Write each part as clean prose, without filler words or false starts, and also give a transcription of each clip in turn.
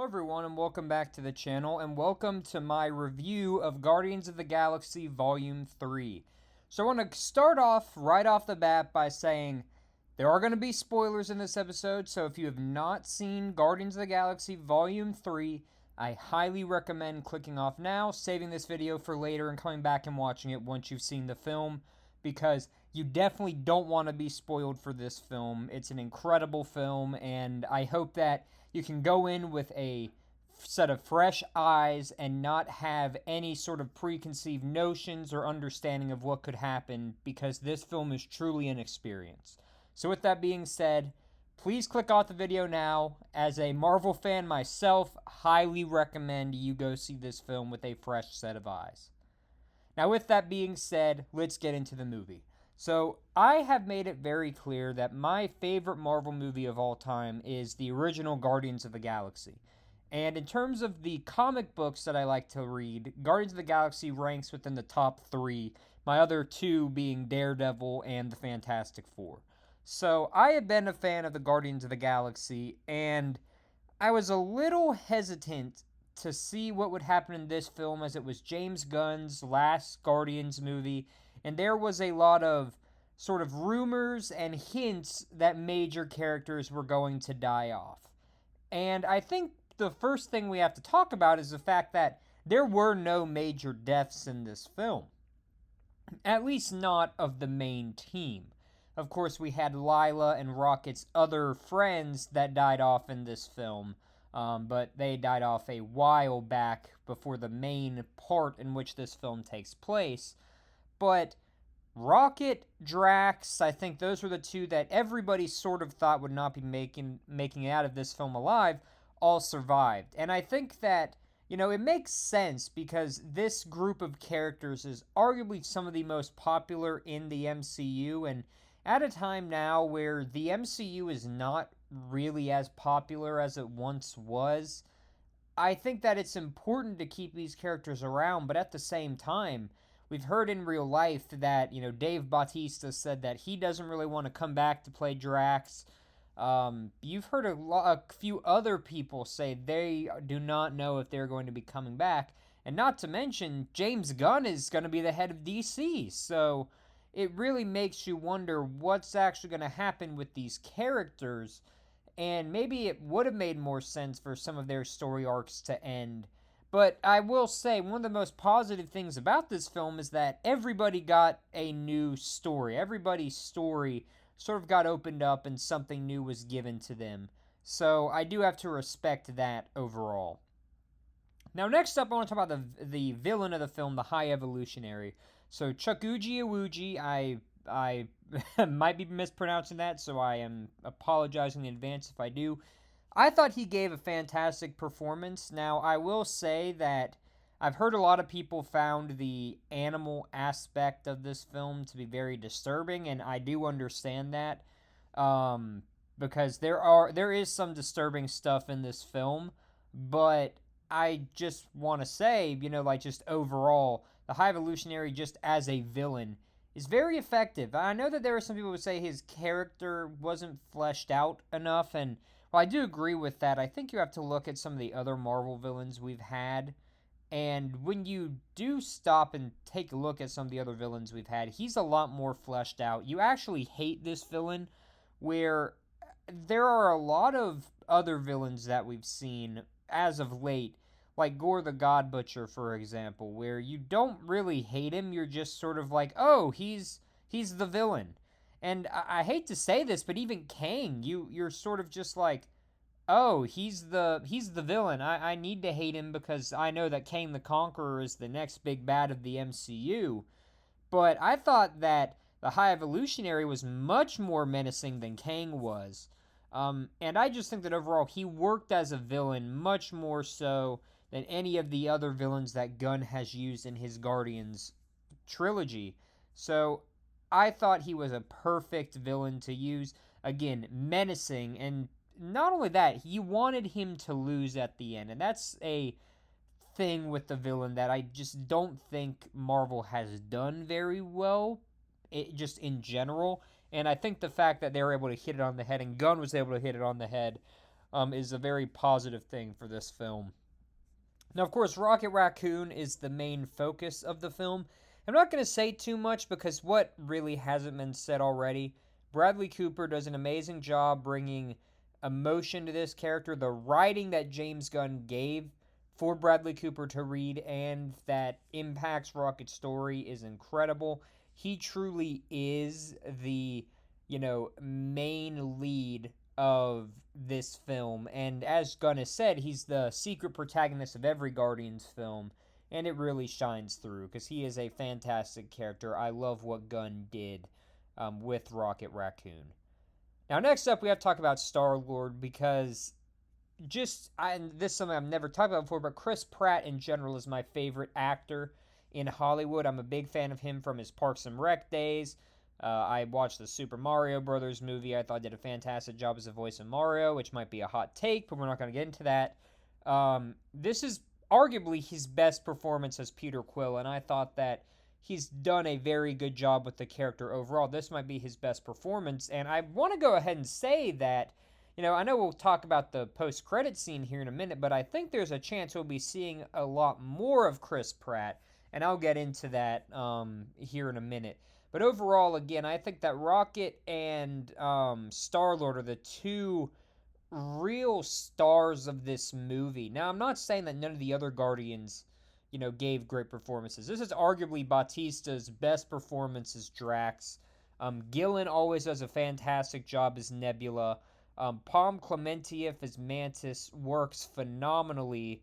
Hello everyone and welcome back to the channel and welcome to my review of Guardians of the Galaxy Volume 3. So I want to start off right off the bat by saying there are going to be spoilers in this episode, so if you have not seen Guardians of the Galaxy Volume 3, I highly recommend clicking off now, saving this video for later, and coming back and watching it once you've seen the film, because you definitely don't want to be spoiled for this film. It's an incredible film, and I hope that you can go in with a set of fresh eyes and not have any sort of preconceived notions or understanding of what could happen, because this film is truly an experience. So with that being said, please click off the video now. As a Marvel fan myself, highly recommend you go see this film with a fresh set of eyes. Now with that being said, let's get into the movie. So, I have made it very clear that my favorite Marvel movie of all time is the original Guardians of the Galaxy. And in terms of the comic books that I like to read, Guardians of the Galaxy ranks within the top 3, my other 2 being Daredevil and the Fantastic Four. So, I have been a fan of the Guardians of the Galaxy, and I was a little hesitant to see what would happen in this film, as it was James Gunn's last Guardians movie, and there was a lot of sort of rumors and hints that major characters were going to die off. And I think the first thing we have to talk about is the fact that there were no major deaths in this film. At least not of the main team. Of course, we had Lila and Rocket's other friends that died off in this film, but they died off a while back before the main part in which this film takes place. But Rocket, Drax, I think those were the two that everybody sort of thought would not be making it out of this film alive, all survived. And I think that, it makes sense, because this group of characters is arguably some of the most popular in the MCU, and at a time now where the MCU is not really as popular as it once was, I think that it's important to keep these characters around, but at the same time, we've heard in real life that, Dave Bautista said that he doesn't really want to come back to play Drax. You've heard a few other people say they do not know if they're going to be coming back, and not to mention, James Gunn is going to be the head of DC, so it really makes you wonder what's actually going to happen with these characters, and maybe it would have made more sense for some of their story arcs to end. But I will say, one of the most positive things about this film is that everybody got a new story. Everybody's story sort of got opened up and something new was given to them. So I do have to respect that overall. Now next up, I want to talk about the villain of the film, the High Evolutionary. So Chukwuji Iwuji, I might be mispronouncing that, so I am apologizing in advance if I do. I thought he gave a fantastic performance. Now, I will say that I've heard a lot of people found the animal aspect of this film to be very disturbing, and I do understand that, because there is some disturbing stuff in this film, but I just want to say, just overall, the High Evolutionary, just as a villain, is very effective. I know that there are some people who say his character wasn't fleshed out enough, and while I do agree with that, I think you have to look at some of the other Marvel villains we've had, and when you do stop and take a look at some of the other villains we've had, he's a lot more fleshed out. You actually hate this villain, where there are a lot of other villains that we've seen as of late, like Gore the God Butcher, for example, where you don't really hate him, you're just sort of like, oh, he's the villain. And I hate to say this, but even Kang, you're sort of just like, oh, he's the villain. I need to hate him because I know that Kang the Conqueror is the next big bad of the MCU. But I thought that the High Evolutionary was much more menacing than Kang was. And I just think that overall he worked as a villain much more so than any of the other villains that Gunn has used in his Guardians trilogy. So I thought he was a perfect villain to use. Again, menacing, and not only that, you wanted him to lose at the end, and that's a thing with the villain that I just don't think Marvel has done very well, just in general. And I think the fact that they were able to hit it on the head, and Gunn was able to hit it on the head, is a very positive thing for this film. Now, of course, Rocket Raccoon is the main focus of the film. I'm not going to say too much because what really hasn't been said already. Bradley Cooper does an amazing job bringing emotion to this character. The writing that James Gunn gave for Bradley Cooper to read and that impacts Rocket's story is incredible. He truly is the, main lead of this film. And as Gunn has said, he's the secret protagonist of every Guardians film. And it really shines through because he is a fantastic character. I love what Gunn did with Rocket Raccoon. Now, next up, we have to talk about StarLord because and this is something I've never talked about before, but Chris Pratt in general is my favorite actor in Hollywood. I'm a big fan of him from his Parks and Rec days. I watched the Super Mario Brothers movie. I thought he did a fantastic job as a voice of Mario, which might be a hot take, but we're not going to get into that. This is arguably his best performance as Peter Quill, and I thought that he's done a very good job with the character overall. This might be his best performance, and I want to go ahead and say that, I know we'll talk about the post-credit scene here in a minute, but I think there's a chance we'll be seeing a lot more of Chris Pratt, and I'll get into that here in a minute. But overall, again, I think that Rocket and StarLord are the two real stars of this movie. Now, I'm not saying that none of the other Guardians, gave great performances. This is arguably Bautista's best performance as Drax. Gillen always does a fantastic job as Nebula. Palm Clementieff as Mantis works phenomenally.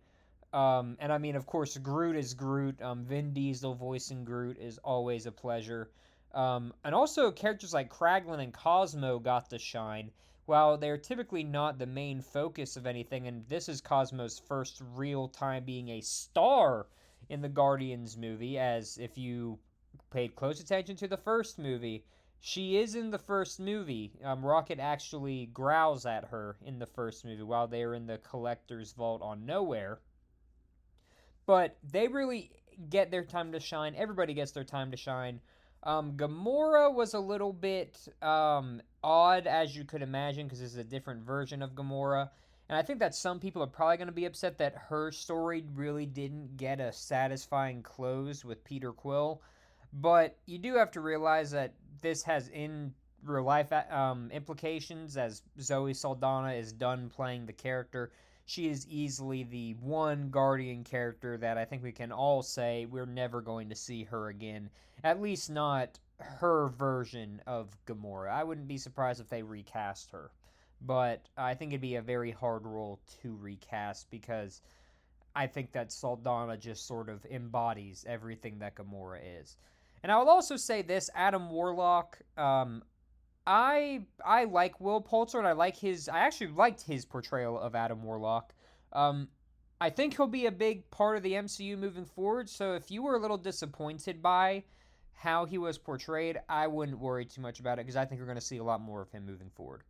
And I mean, of course, Groot is Groot. Vin Diesel voicing Groot is always a pleasure. And also characters like Kraglin and Cosmo got to shine. While they're typically not the main focus of anything, and this is Cosmo's first real time being a star in the Guardians movie, as if you paid close attention to the first movie, she is in the first movie. Rocket actually growls at her in the first movie while they're in the Collector's Vault on Nowhere. But they really get their time to shine. Everybody gets their time to shine. Gamora was a little bit odd, as you could imagine, because this is a different version of Gamora. And I think that some people are probably going to be upset that her story really didn't get a satisfying close with Peter Quill. But you do have to realize that this has in real life implications, as Zoe Saldana is done playing the character. She is easily the one Guardian character that I think we can all say we're never going to see her again. At least not her version of Gamora. I wouldn't be surprised if they recast her. But I think it'd be a very hard role to recast because I think that Saldana just sort of embodies everything that Gamora is. And I will also say this, Adam Warlock, I like Will Poulter, and I actually liked his portrayal of Adam Warlock. I think he'll be a big part of the MCU moving forward, so if you were a little disappointed by how he was portrayed, I wouldn't worry too much about it, because I think we're going to see a lot more of him moving forward.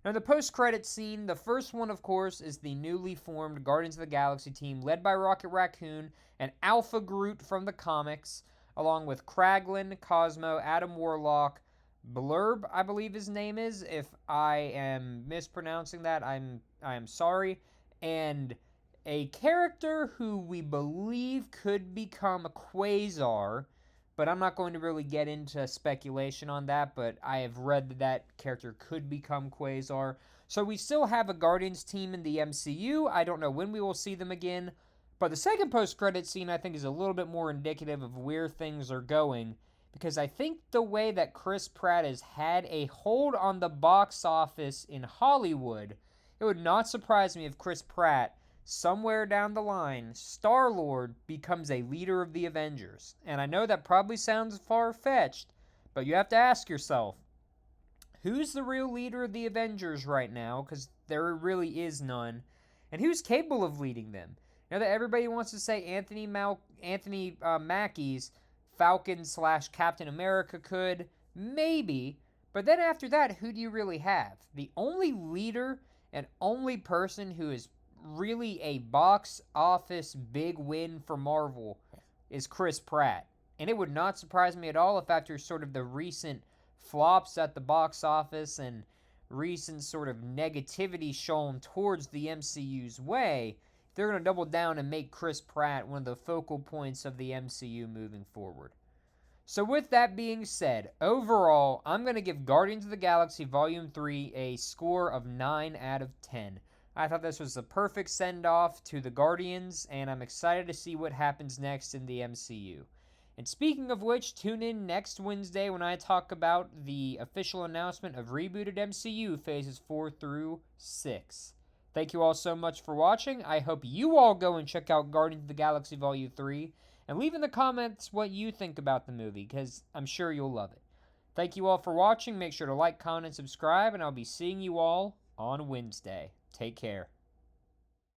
Now, the post-credit scene, the first one, of course, is the newly formed Guardians of the Galaxy team, led by Rocket Raccoon and Alpha Groot from the comics, along with Kraglin, Cosmo, Adam Warlock, Blurb, I believe his name is. If I am mispronouncing that, I am sorry. And a character who we believe could become a Quasar, but I'm not going to really get into speculation on that, but I have read that that character could become Quasar. So we still have a Guardians team in the MCU. I don't know when we will see them again. But the second post-credit scene, I think, is a little bit more indicative of where things are going, because I think the way that Chris Pratt has had a hold on the box office in Hollywood, it would not surprise me if Chris Pratt, somewhere down the line, StarLord becomes a leader of the Avengers. And I know that probably sounds far-fetched, but you have to ask yourself, who's the real leader of the Avengers right now? Because there really is none. And who's capable of leading them? Now that everybody wants to say Anthony Mackie's Falcon/Captain America could, maybe. But then after that, who do you really have? The only leader and only person who is really a box office big win for Marvel is Chris Pratt. And it would not surprise me at all if after sort of the recent flops at the box office and recent sort of negativity shown towards the MCU's way, they're going to double down and make Chris Pratt one of the focal points of the MCU moving forward. So with that being said, overall, I'm going to give Guardians of the Galaxy Volume 3 a score of 9 out of 10. I thought this was the perfect send-off to the Guardians, and I'm excited to see what happens next in the MCU. And speaking of which, tune in next Wednesday when I talk about the official announcement of rebooted MCU Phases 4 through 6. Thank you all so much for watching. I hope you all go and check out Guardians of the Galaxy Volume 3, and leave in the comments what you think about the movie, because I'm sure you'll love it. Thank you all for watching. Make sure to like, comment, and subscribe, and I'll be seeing you all on Wednesday. Take care.